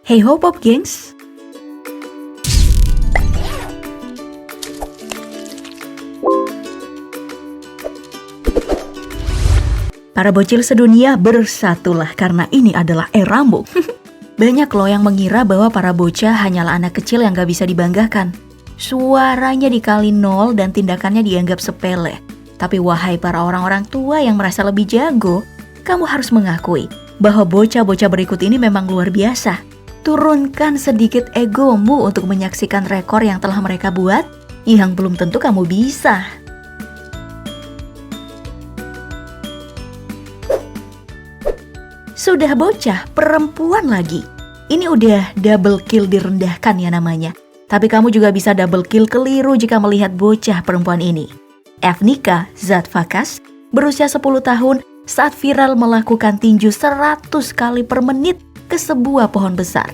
Hey ho Pop gengs! Para bocil sedunia bersatulah karena ini adalah eramu. Banyak loh yang mengira bahwa para bocah hanyalah anak kecil yang gak bisa dibanggakan. Suaranya dikali 0 dan tindakannya dianggap sepele. Tapi wahai para orang-orang tua yang merasa lebih jago, kamu harus mengakui bahwa bocah-bocah berikut ini memang luar biasa. Turunkan sedikit egomu untuk menyaksikan rekor yang telah mereka buat, yang belum tentu kamu bisa. Sudah bocah, perempuan lagi. Ini udah double kill direndahkan ya namanya. Tapi kamu juga bisa double kill keliru jika melihat bocah perempuan ini. Evnika Zatfakas berusia 10 tahun saat viral melakukan tinju 100 kali per menit ke sebuah pohon besar.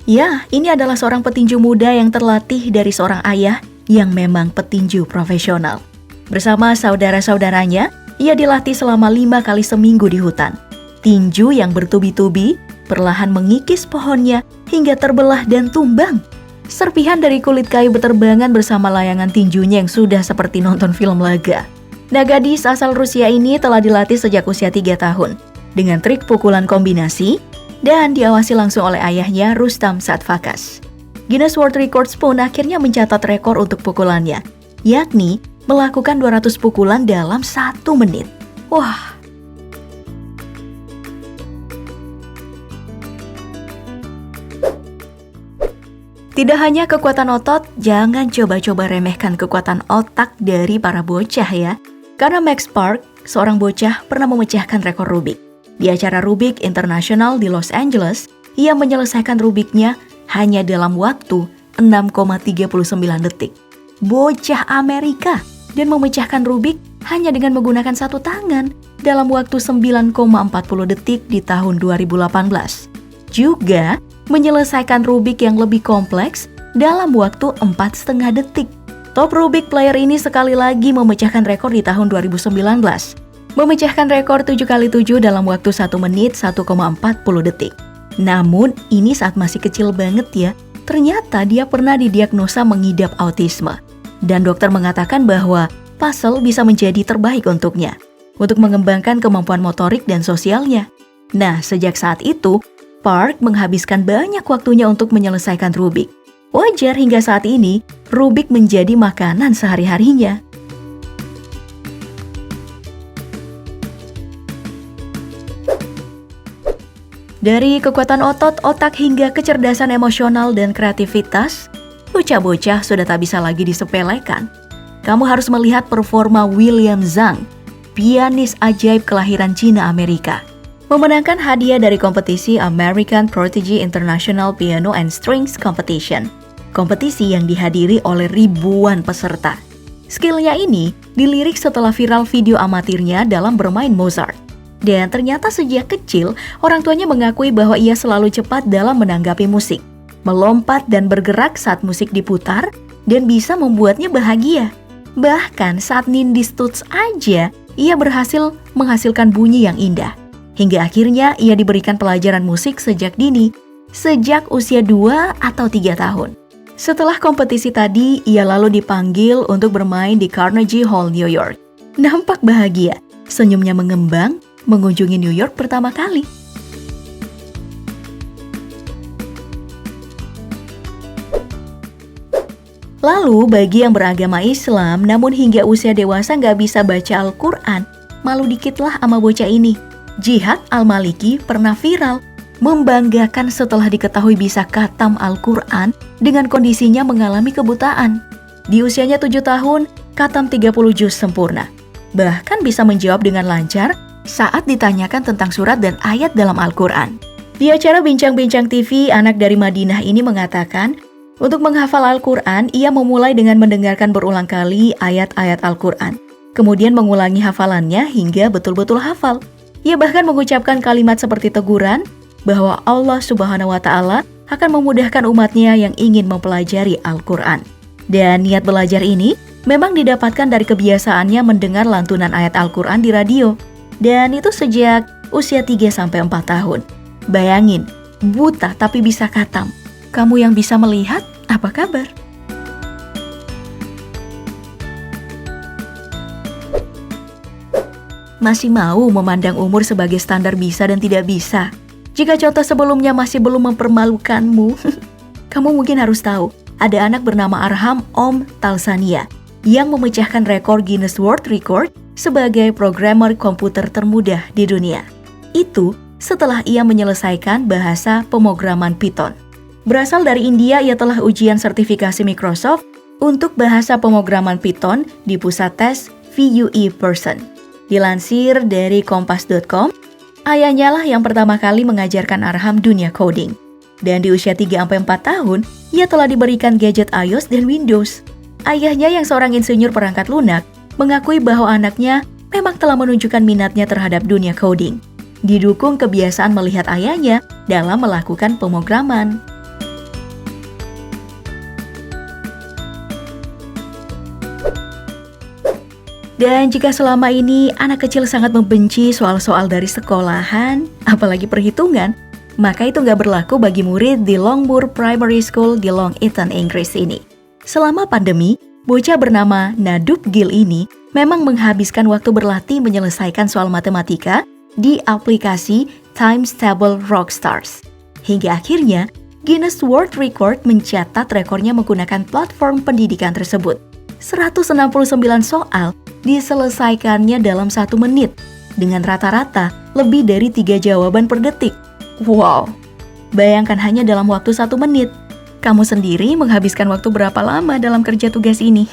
Ya, ini adalah seorang petinju muda yang terlatih dari seorang ayah yang memang petinju profesional. Bersama saudara-saudaranya, ia dilatih selama 5 kali seminggu di hutan. Tinju yang bertubi-tubi perlahan mengikis pohonnya hingga terbelah dan tumbang. Serpihan dari kulit kayu beterbangan bersama layangan tinjunya yang sudah seperti nonton film laga. Nah, gadis asal Rusia ini telah dilatih sejak usia 3 tahun dengan trik pukulan kombinasi dan diawasi langsung oleh ayahnya Rustam Zatfakas. Guinness World Records pun akhirnya mencatat rekor untuk pukulannya, yakni melakukan 200 pukulan dalam 1 menit. Wah! Tidak hanya kekuatan otot, jangan coba-coba remehkan kekuatan otak dari para bocah ya. Karena Max Park, seorang bocah pernah memecahkan rekor Rubik. Di acara Rubik International di Los Angeles, ia menyelesaikan Rubiknya hanya dalam waktu 6,39 detik. Bocah Amerika dan memecahkan Rubik hanya dengan menggunakan satu tangan dalam waktu 9,40 detik di tahun 2018. Juga menyelesaikan Rubik yang lebih kompleks dalam waktu 4,5 detik. Top Rubik player ini sekali lagi memecahkan rekor di tahun 2019. Memecahkan rekor 7x7 dalam waktu 1 menit 1,40 detik. Namun ini saat masih kecil banget ya, ternyata dia pernah didiagnosa mengidap autisme. Dan dokter mengatakan bahwa puzzle bisa menjadi terbaik untuknya, untuk mengembangkan kemampuan motorik dan sosialnya. Nah, sejak saat itu, Park menghabiskan banyak waktunya untuk menyelesaikan Rubik. Wajar hingga saat ini, Rubik menjadi makanan sehari-harinya. Dari kekuatan otot, otak hingga kecerdasan emosional dan kreativitas, bocah-bocah sudah tak bisa lagi disepelekan. Kamu harus melihat performa William Zhang, pianis ajaib kelahiran Cina Amerika. Memenangkan hadiah dari kompetisi American Prodigy International Piano and Strings Competition. Kompetisi yang dihadiri oleh ribuan peserta. Skillnya ini dilirik setelah viral video amatirnya dalam bermain Mozart. Dan ternyata sejak kecil, orang tuanya mengakui bahwa ia selalu cepat dalam menanggapi musik, melompat dan bergerak saat musik diputar, dan bisa membuatnya bahagia. Bahkan saat nindih studs aja, ia berhasil menghasilkan bunyi yang indah. Hingga akhirnya ia diberikan pelajaran musik sejak dini, sejak usia 2 atau 3 tahun. Setelah kompetisi tadi, ia lalu dipanggil untuk bermain di Carnegie Hall, New York. Nampak bahagia, senyumnya mengembang, mengunjungi New York pertama kali. Lalu bagi yang beragama Islam, namun hingga usia dewasa nggak bisa baca Al-Quran, malu dikitlah sama bocah ini. Jihad Al-Maliki pernah viral, membanggakan setelah diketahui bisa khatam Al-Quran dengan kondisinya mengalami kebutaan. Di usianya 7 tahun, khatam 30 juz sempurna. Bahkan bisa menjawab dengan lancar saat ditanyakan tentang surat dan ayat dalam Al-Quran. Di acara Bincang-Bincang TV, anak dari Madinah ini mengatakan, untuk menghafal Al-Quran, ia memulai dengan mendengarkan berulang kali ayat-ayat Al-Quran. Kemudian mengulangi hafalannya hingga betul-betul hafal. Ia bahkan mengucapkan kalimat seperti teguran bahwa Allah Subhanahu wa Ta'ala akan memudahkan umatnya yang ingin mempelajari Al-Quran. Dan niat belajar ini memang didapatkan dari kebiasaannya mendengar lantunan ayat Al-Quran di radio. Dan itu sejak usia 3-4 tahun. Bayangin, buta tapi bisa katam. Kamu yang bisa melihat, apa kabar? Masih mau memandang umur sebagai standar bisa dan tidak bisa? Jika contoh sebelumnya masih belum mempermalukanmu, kamu mungkin harus tahu, ada anak bernama Arham Om Talsania yang memecahkan rekor Guinness World Record sebagai programmer komputer termudah di dunia. Itu setelah ia menyelesaikan bahasa pemrograman Python. Berasal dari India, ia telah ujian sertifikasi Microsoft untuk bahasa pemrograman Python di pusat tes VUE Person. Dilansir dari kompas.com, ayahnya lah yang pertama kali mengajarkan Arham dunia coding. Dan di usia 3-4 tahun, ia telah diberikan gadget iOS dan Windows. Ayahnya yang seorang insinyur perangkat lunak, mengakui bahwa anaknya memang telah menunjukkan minatnya terhadap dunia coding. Didukung kebiasaan melihat ayahnya dalam melakukan pemrograman. Dan jika selama ini anak kecil sangat membenci soal-soal dari sekolahan, apalagi perhitungan, maka itu nggak berlaku bagi murid di Longmoor Primary School di Long Eaton, Inggris ini. Selama pandemi, bocah bernama Nadup Gill ini memang menghabiskan waktu berlatih menyelesaikan soal matematika di aplikasi Times Table Rockstars. Hingga akhirnya, Guinness World Record mencatat rekornya menggunakan platform pendidikan tersebut. 169 soal diselesaikannya dalam 1 menit, dengan rata-rata lebih dari 3 jawaban per detik. Wow, bayangkan hanya dalam waktu 1 menit. Kamu sendiri menghabiskan waktu berapa lama dalam kerja tugas ini?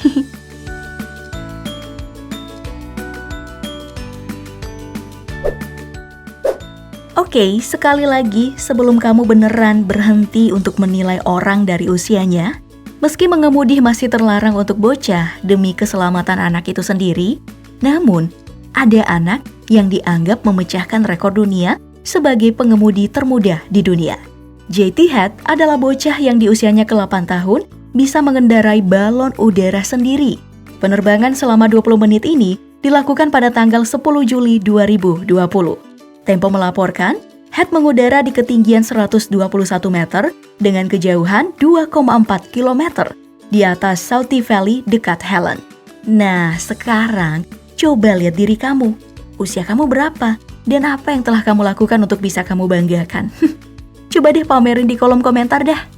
Oke, sekali lagi sebelum kamu beneran berhenti untuk menilai orang dari usianya, meski mengemudi masih terlarang untuk bocah demi keselamatan anak itu sendiri, namun ada anak yang dianggap memecahkan rekor dunia sebagai pengemudi termudah di dunia. JT Head adalah bocah yang di usianya ke-8 tahun bisa mengendarai balon udara sendiri. Penerbangan selama 20 menit ini dilakukan pada tanggal 10 Juli 2020. Tempo melaporkan, Head mengudara di ketinggian 121 meter dengan kejauhan 2,4 km di atas Southey Valley dekat Helen. Nah, sekarang coba lihat diri kamu. Usia kamu berapa? Dan apa yang telah kamu lakukan untuk bisa kamu banggakan? Coba deh pamerin di kolom komentar dah.